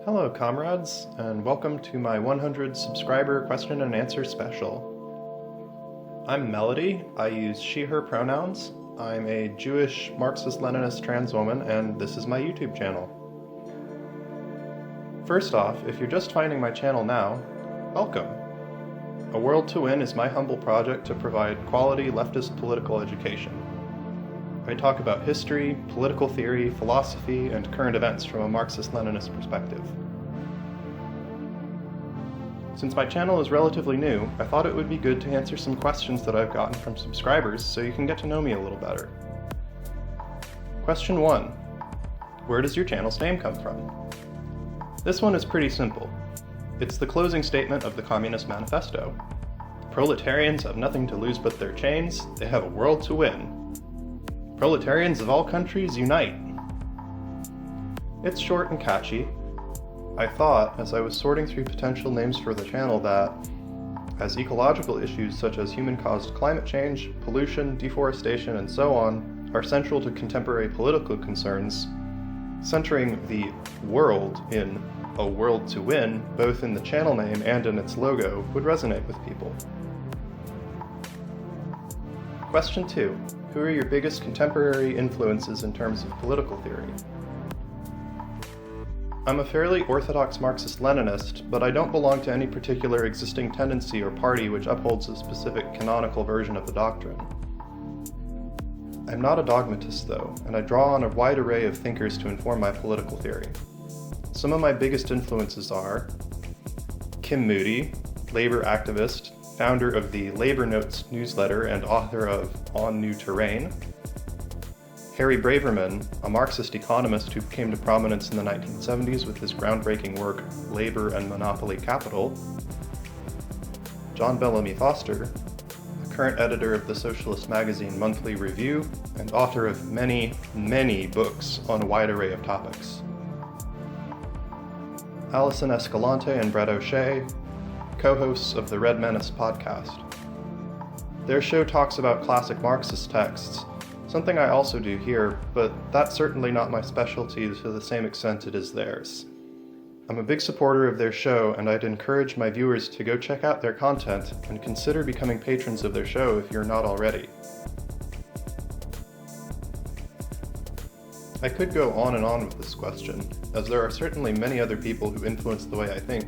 Hello comrades, and welcome to my 100 subscriber question and answer special. I'm Melody, I use she/her pronouns, I'm a Jewish Marxist-Leninist trans woman, and this is my YouTube channel. First off, if you're just finding my channel now, welcome. A World to Win is my humble project to provide quality leftist political education. I talk about history, political theory, philosophy, and current events from a Marxist-Leninist perspective. Since my channel is relatively new, I thought it would be good to answer some questions that I've gotten from subscribers so you can get to know me a little better. Question 1. Where does your channel's name come from? This one is pretty simple. It's the closing statement of the Communist Manifesto. Proletarians have nothing to lose but their chains, they have a world to win. Proletarians of all countries unite! It's short and catchy. I thought, as I was sorting through potential names for the channel, that as ecological issues such as human-caused climate change, pollution, deforestation, and so on are central to contemporary political concerns, centering the world in a world to win, both in the channel name and in its logo, would resonate with people. Question 2. Who are your biggest contemporary influences in terms of political theory? I'm a fairly orthodox Marxist-Leninist, but I don't belong to any particular existing tendency or party which upholds a specific canonical version of the doctrine. I'm not a dogmatist, though, and I draw on a wide array of thinkers to inform my political theory. Some of my biggest influences are Kim Moody, labor activist, founder of the Labor Notes newsletter and author of On New Terrain; Harry Braverman, a Marxist economist who came to prominence in the 1970s with his groundbreaking work Labor and Monopoly Capital; John Bellamy Foster, the current editor of the socialist magazine Monthly Review and author of many, many books on a wide array of topics; Alison Escalante and Brett O'Shea, co-hosts of the Red Menace podcast. Their show talks about classic Marxist texts, something I also do here, but that's certainly not my specialty to the same extent it is theirs. I'm a big supporter of their show, and I'd encourage my viewers to go check out their content and consider becoming patrons of their show if you're not already. I could go on and on with this question, as there are certainly many other people who influence the way I think,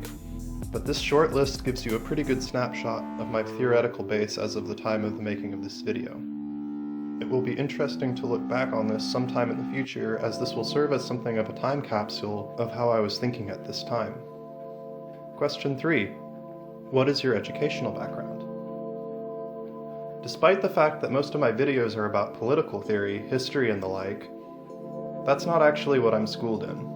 but this short list gives you a pretty good snapshot of my theoretical base as of the time of the making of this video. It will be interesting to look back on this sometime in the future, as this will serve as something of a time capsule of how I was thinking at this time. Question 3. What is your educational background? Despite the fact that most of my videos are about political theory, history, and the like, that's not actually what I'm schooled in.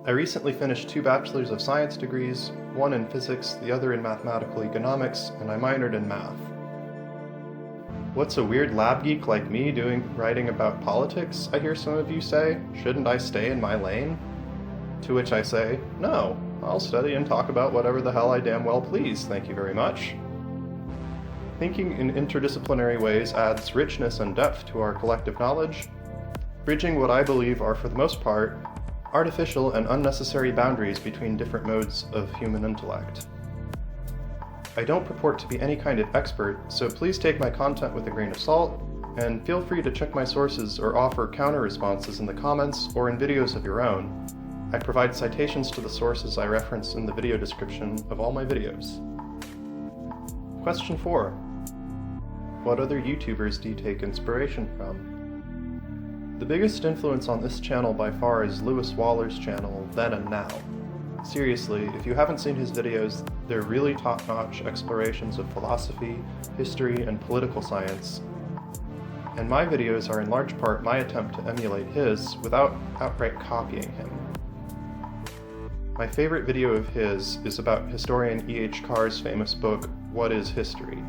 I recently finished 2 Bachelors of Science degrees, one in physics, the other in mathematical economics, and I minored in math. What's a weird lab geek like me writing about politics, I hear some of you say? Shouldn't I stay in my lane? To which I say, no, I'll study and talk about whatever the hell I damn well please, thank you very much. Thinking in interdisciplinary ways adds richness and depth to our collective knowledge, bridging what I believe are, for the most part, artificial and unnecessary boundaries between different modes of human intellect. I don't purport to be any kind of expert, so please take my content with a grain of salt, and feel free to check my sources or offer counter-responses in the comments or in videos of your own. I provide citations to the sources I reference in the video description of all my videos. Question 4. What other YouTubers do you take inspiration from? The biggest influence on this channel by far is Lewis Waller's channel, Then and Now. Seriously, if you haven't seen his videos, they're really top-notch explorations of philosophy, history, and political science. And my videos are in large part my attempt to emulate his without outright copying him. My favorite video of his is about historian E.H. Carr's famous book, What is History?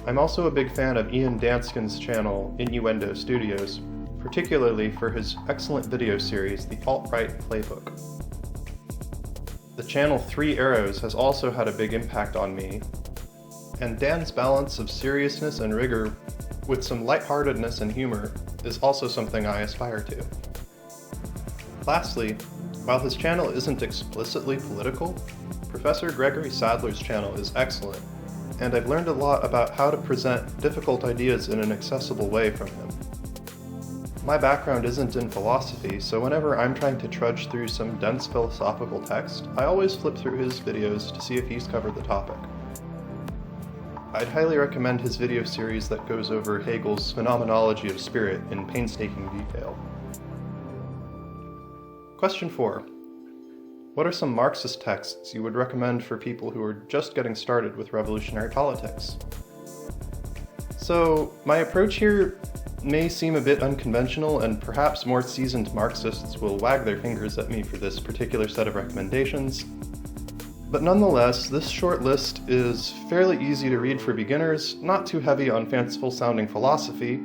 I'm also a big fan of Ian Danskin's channel, Innuendo Studios, particularly for his excellent video series, The Alt-Right Playbook. The channel 3 Arrows has also had a big impact on me, and Dan's balance of seriousness and rigor with some lightheartedness and humor is also something I aspire to. Lastly, While his channel isn't explicitly political, Professor Gregory Sadler's channel is excellent, and I've learned a lot about how to present difficult ideas in an accessible way from him. My background isn't in philosophy, so whenever I'm trying to trudge through some dense philosophical text, I always flip through his videos to see if he's covered the topic. I'd highly recommend his video series that goes over Hegel's Phenomenology of Spirit in painstaking detail. Question 4. What are some Marxist texts you would recommend for people who are just getting started with revolutionary politics? So, my approach here may seem a bit unconventional, and perhaps more seasoned Marxists will wag their fingers at me for this particular set of recommendations. But nonetheless, this short list is fairly easy to read for beginners, not too heavy on fanciful-sounding philosophy,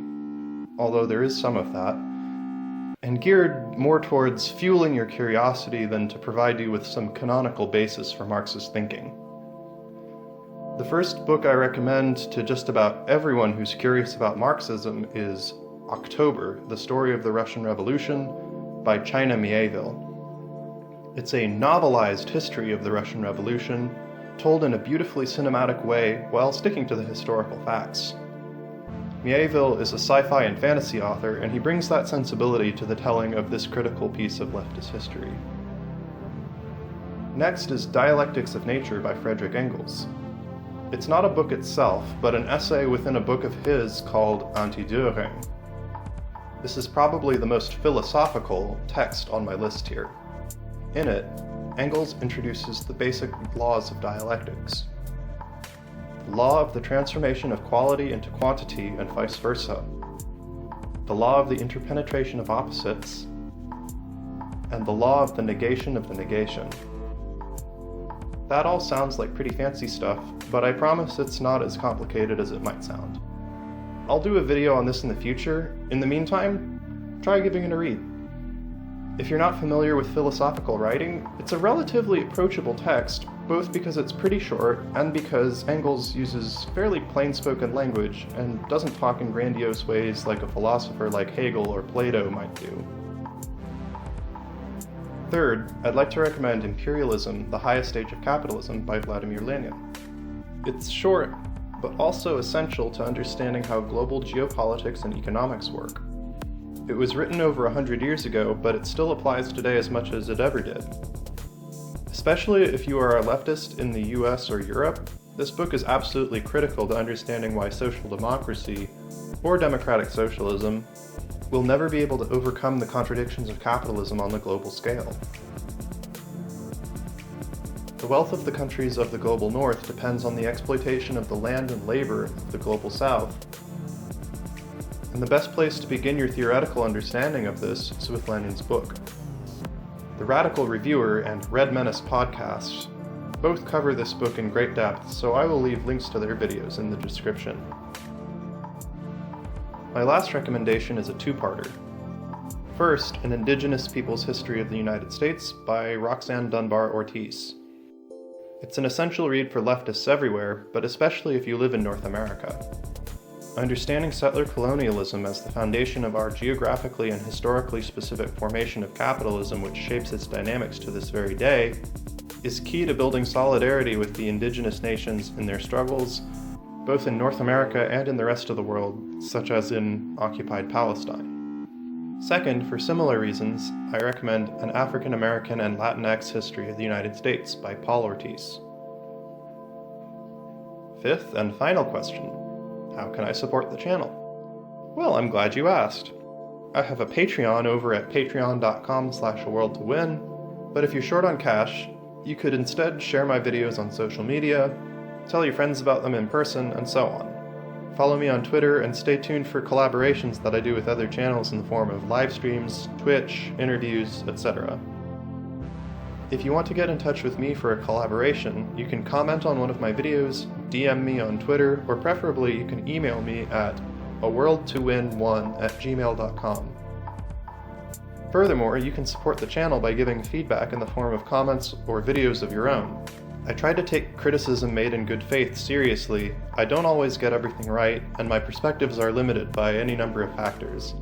although there is some of that, and geared more towards fueling your curiosity than to provide you with some canonical basis for Marxist thinking. The first book I recommend to just about everyone who's curious about Marxism is October, The Story of the Russian Revolution by China Mieville. It's a novelized history of the Russian Revolution, told in a beautifully cinematic way while sticking to the historical facts. Mieville is a sci-fi and fantasy author, and he brings that sensibility to the telling of this critical piece of leftist history. Next is Dialectics of Nature by Frederick Engels. It's not a book itself, but an essay within a book of his called Anti-Dühring. This is probably the most philosophical text on my list here. In it, Engels introduces the basic laws of dialectics. The law of the transformation of quality into quantity and vice versa. The law of the interpenetration of opposites. And the law of the negation of the negation. That all sounds like pretty fancy stuff, but I promise it's not as complicated as it might sound. I'll do a video on this in the future. In the meantime, try giving it a read. If you're not familiar with philosophical writing, it's a relatively approachable text, both because it's pretty short and because Engels uses fairly plain-spoken language and doesn't talk in grandiose ways like a philosopher like Hegel or Plato might do. Third, I'd like to recommend Imperialism, The Highest Stage of Capitalism by Vladimir Lenin. It's short, but also essential to understanding how global geopolitics and economics work. It was written over 100 years ago, but it still applies today as much as it ever did. Especially if you are a leftist in the US or Europe, this book is absolutely critical to understanding why social democracy, or democratic socialism, will never be able to overcome the contradictions of capitalism on the global scale. The wealth of the countries of the global north depends on the exploitation of the land and labor of the global south. And the best place to begin your theoretical understanding of this is with Lenin's book. The Radical Reviewer and Red Menace podcasts both cover this book in great depth, so I will leave links to their videos in the description. My last recommendation is a two-parter. First, An Indigenous People's History of the United States by Roxanne Dunbar-Ortiz. It's an essential read for leftists everywhere, but especially if you live in North America. Understanding settler colonialism as the foundation of our geographically and historically specific formation of capitalism, which shapes its dynamics to this very day, is key to building solidarity with the indigenous nations in their struggles, both in North America and in the rest of the world, such as in occupied Palestine. Second, for similar reasons, I recommend An African American and Latinx History of the United States by Paul Ortiz. Fifth and final question. How can I support the channel? Well, I'm glad you asked. I have a Patreon over at patreon.com/aworldtowin, but if you're short on cash, you could instead share my videos on social media, tell your friends about them in person, and so on. Follow me on Twitter and stay tuned for collaborations that I do with other channels in the form of live streams, Twitch, interviews, etc. If you want to get in touch with me for a collaboration, you can comment on one of my videos, DM me on Twitter, or preferably you can email me at aworldtowin1@gmail.com. Furthermore, you can support the channel by giving feedback in the form of comments or videos of your own. I try to take criticism made in good faith seriously. I don't always get everything right, and my perspectives are limited by any number of factors.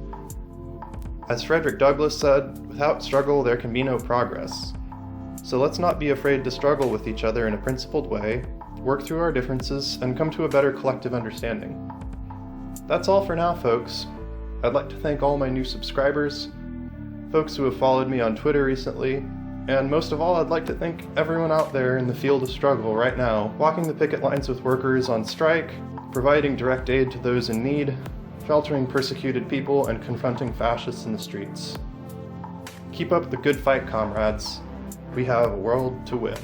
As Frederick Douglass said, without struggle there can be no progress. So let's not be afraid to struggle with each other in a principled way, work through our differences, and come to a better collective understanding. That's all for now, folks. I'd like to thank all my new subscribers, folks who have followed me on Twitter recently, and most of all, I'd like to thank everyone out there in the field of struggle right now, walking the picket lines with workers on strike, providing direct aid to those in need, sheltering persecuted people, and confronting fascists in the streets. Keep up the good fight, comrades. We have a world to win.